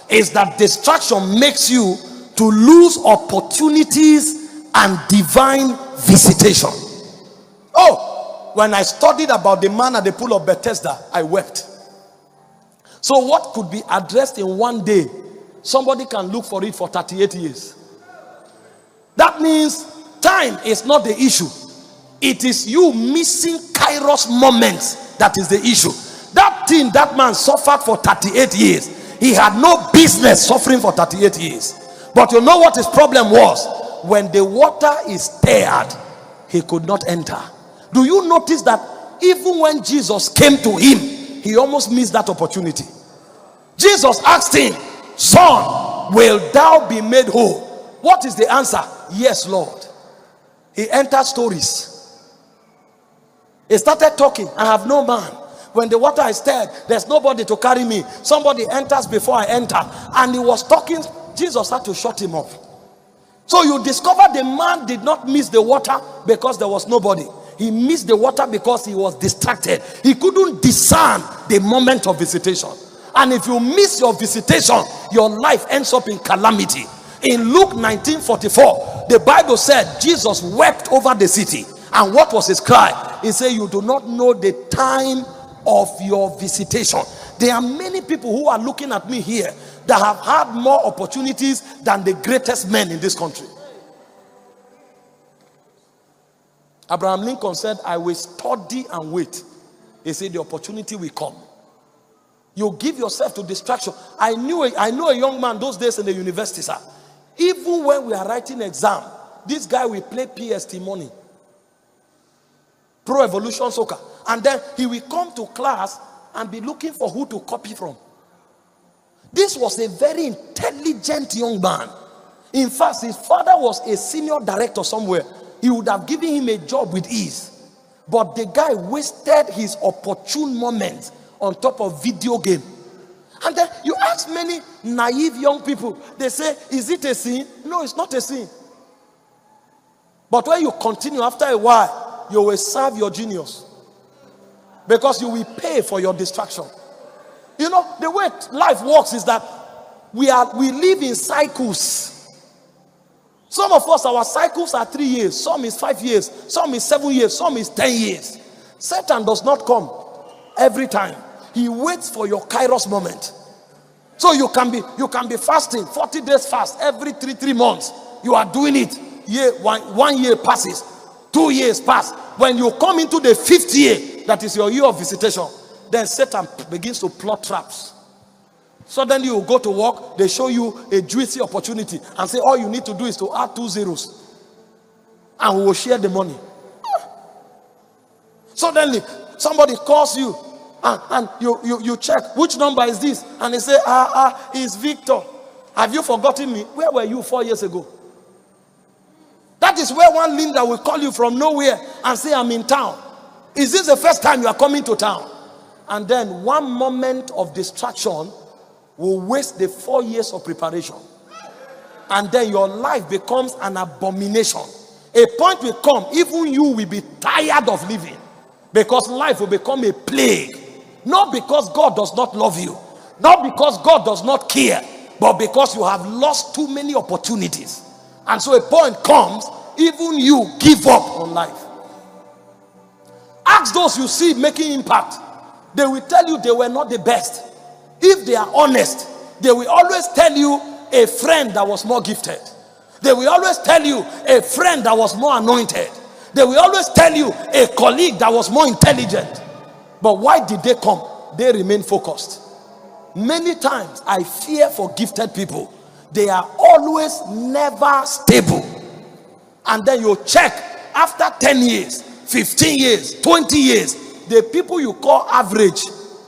is that distraction makes you to lose opportunities and divine visitation. Oh, when I studied about the man at the pool of Bethesda, I wept. So what could be addressed in one day, somebody can look for it for 38 years. That means time is not the issue. It is you missing Kairos moments that is the issue. That thing that man suffered for 38 years, he had no business suffering for 38 years. But you know what his problem was? When the water is stirred, he could not enter. Do you notice that even when Jesus came to him, he almost missed that opportunity? Jesus asked him, son, will thou be made whole? What is the answer? Yes, Lord. He entered stories. He started talking. I have no man. When the water is stirred, there's nobody to carry me. Somebody enters before I enter. And he was talking. Jesus had to shut him up. So you discover the man did not miss the water because there was nobody. He missed the water because he was distracted. He couldn't discern the moment of visitation. And if you miss your visitation, your life ends up in calamity. In Luke 19:44, the Bible said Jesus wept over the city. And what was his cry? He said, you do not know the time of your visitation. There are many people who are looking at me here that have had more opportunities than the greatest men in this country. Abraham Lincoln said, I will study and wait. He said, the opportunity will come. You give yourself to distraction. I know a young man those days in the university, sir. Even when we are writing exam, this guy will play PST money, Pro Evolution Soccer, and then he will come to class and be looking for who to copy from. This was a very intelligent young man. In fact, his father was a senior director somewhere. He would have given him a job with ease. But the guy wasted his opportune moment on top of video game. And then you ask many naive young people, they say, is it a sin? No, it's not a sin. But when you continue, after a while, you will serve your genius. Because you will pay for your distraction. You know, the way life works is that we live in cycles. Some of us, our cycles are 3 years. Some is 5 years. Some is 7 years. Some is 10 years. Satan does not come every time. He waits for your Kairos moment. So you can be fasting 40 days fast every three months. You are doing it. One year passes. 2 years pass. When you come into the 5th year, that is your year of visitation, then Satan begins to plot traps. Suddenly you go to work, they show you a juicy opportunity and say all you need to do is to add 2 zeros and we will share the money. Suddenly somebody calls you and you check which number is this, and they say it's Victor. Have you forgotten me? Where were you 4 years ago? That is where one Linda will call you from nowhere and say, I'm in town. Is this the first time you are coming to town? And then one moment of distraction will waste the 4 years of preparation. And then your life becomes an abomination. A point will come, even you will be tired of living. Because life will become a plague. Not because God does not love you. Not because God does not care. But because you have lost too many opportunities. And so a point comes, even you give up on life. Ask those you see making impact. They will tell you they were not the best. If they are honest, they will always tell you a friend that was more gifted. They will always tell you a friend that was more anointed. They will always tell you a colleague that was more intelligent. But why did they come? They remain focused. Many times I fear for gifted people. They are always never stable. And then you check after 10 years, 15 years, 20 years, the people you call average,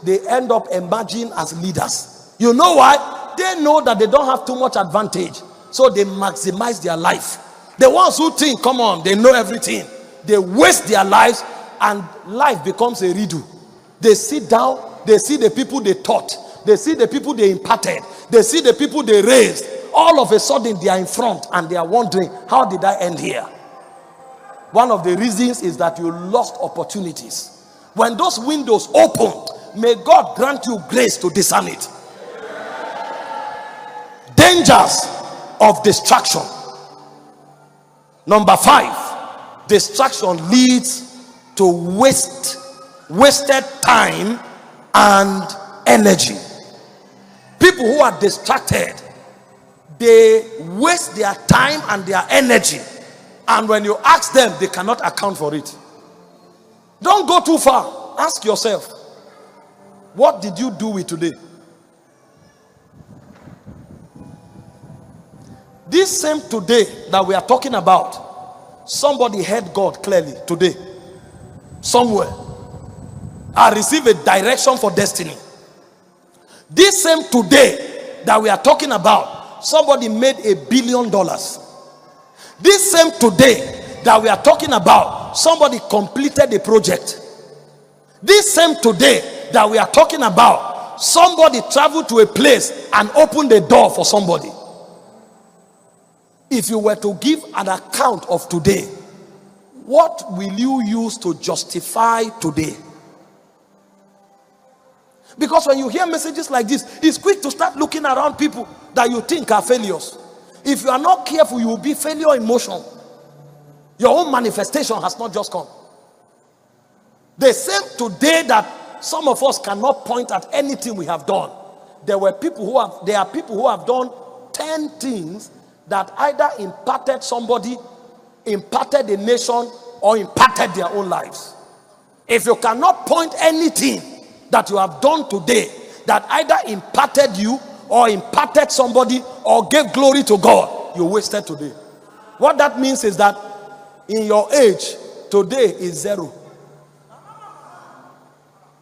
they end up emerging as leaders. You know why? They know that they don't have too much advantage. So they maximize their life. The ones who think, come on, they know everything. They waste their lives and life becomes a redo. They sit down, they see the people they taught. They see the people they imparted. They see the people they raised. All of a sudden they are in front and they are wondering, how did I end here? One of the reasons is that you lost opportunities. When those windows open, may God grant you grace to discern it. Dangers of distraction. Number 5, distraction leads to wasted time and energy. People who are distracted, they waste their time and their energy, and when you ask them, they cannot account for it. Don't go too far. Ask yourself, what did you do with today? This same today that we are talking about, somebody heard God clearly today, somewhere. I received a direction for destiny. This same today that we are talking about, somebody made $1 billion. This same today that we are talking about, somebody completed a project. This same today that we are talking about, somebody traveled to a place and opened the door for somebody. If you were to give an account of today, what will you use to justify today? Because when you hear messages like this, it's quick to start looking around people that you think are failures. If you are not careful, you will be failure in motion. Your own manifestation has not just come. The same today that some of us cannot point at anything we have done. There are people who have done 10 things that either impacted somebody, impacted a nation, or impacted their own lives. If you cannot point anything that you have done today that either impacted you or impacted somebody or gave glory to God, you wasted today. What that means is that in your age, today is 0.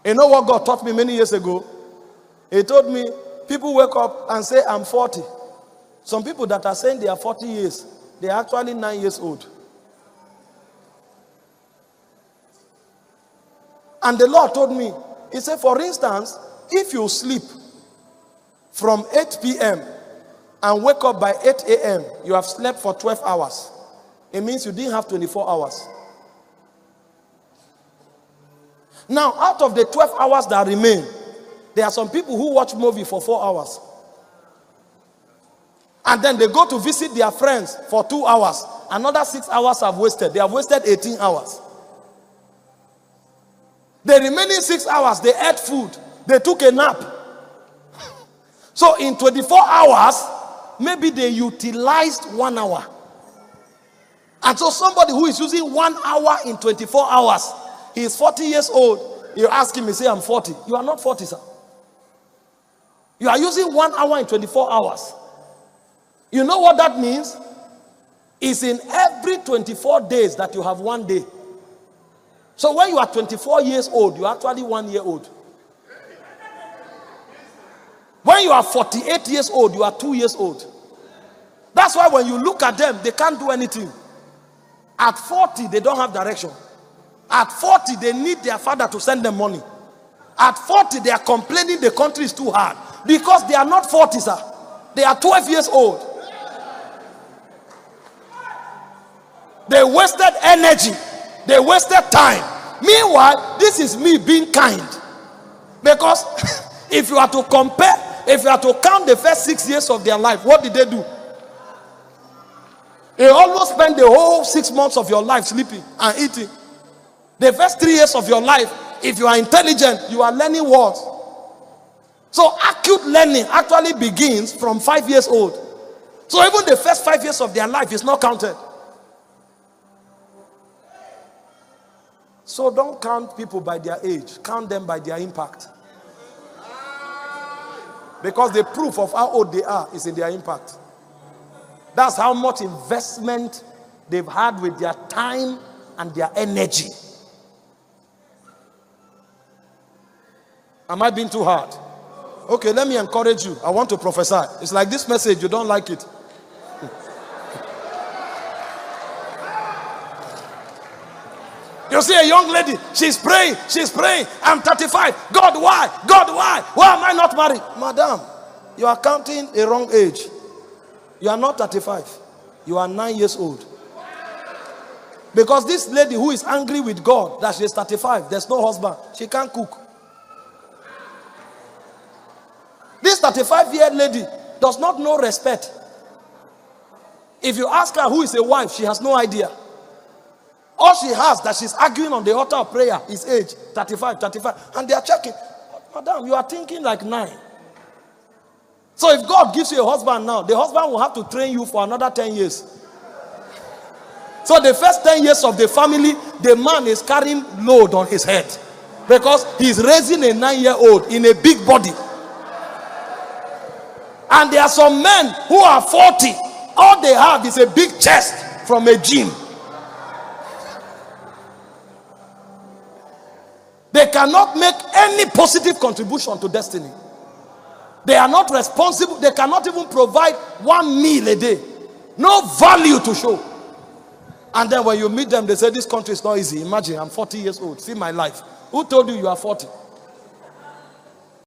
You know what God taught me many years ago? He told me, people wake up and say, I'm 40. Some people that are saying they are 40 years, they are actually 9 years old. And the Lord told me, he said, for instance, if you sleep from 8 p.m. and wake up by 8 a.m., you have slept for 12 hours. It means you didn't have 24 hours. Now, out of the 12 hours that remain, there are some people who watch movie for 4 hours. And then they go to visit their friends for 2 hours. Another 6 hours have wasted. They have wasted 18 hours. The remaining 6 hours, they ate food. They took a nap. So in 24 hours, maybe they utilized 1 hour. And so somebody who is using 1 hour in 24 hours, he is 40 years old. You ask him, he say, I'm 40. You are not 40, sir. You are using 1 hour in 24 hours. You know what that means? It's in every 24 days that you have 1 day. So when you are 24 years old, you are actually 1 year old. When you are 48 years old, you are 2 years old. That's why when you look at them, they can't do anything. At 40, they don't have direction. At 40, they need their father to send them money. At 40, they are complaining the country is too hard. Because they are not 40, sir. They are 12 years old. They wasted energy. They wasted time. Meanwhile, this is me being kind. Because if you are to compare, if you are to count the first 6 years of their life, what did they do? They almost spend the whole 6 months of your life sleeping and eating. The first 3 years of your life, if you are intelligent, you are learning words. So acute learning actually begins from 5 years old. So even the first 5 years of their life is not counted. So don't count people by their age. Count them by their impact. Because the proof of how old they are is in their impact. That's how much investment they've had with their time and their energy. Am I being too hard? Okay, let me encourage you. I want to prophesy. It's like this message, you don't like it. You see a young lady, she's praying. I'm 35. God, why? God, why? Why am I not married? Madam, you are counting a wrong age. You are not 35. You are 9 years old. Because this lady who is angry with God that she is 35, there's no husband, she can't cook. This 35-year lady, does not know respect. If you ask her who is a wife, she has no idea. All she has that she's arguing on the altar of prayer is age, 35. And they are checking. Madam, you are thinking like 9. So if God gives you a husband now, the husband will have to train you for another 10 years. So the first 10 years of the family, the man is carrying load on his head. Because he's raising a 9-year-old in a big body. And there are some men who are 40. All they have is a big chest from a gym. They cannot make any positive contribution to destiny. They are not responsible. They cannot even provide 1 meal a day. No value to show. And then when you meet them, they say, this country is not easy. Imagine, I'm 40 years old. See my life. Who told you you are 40?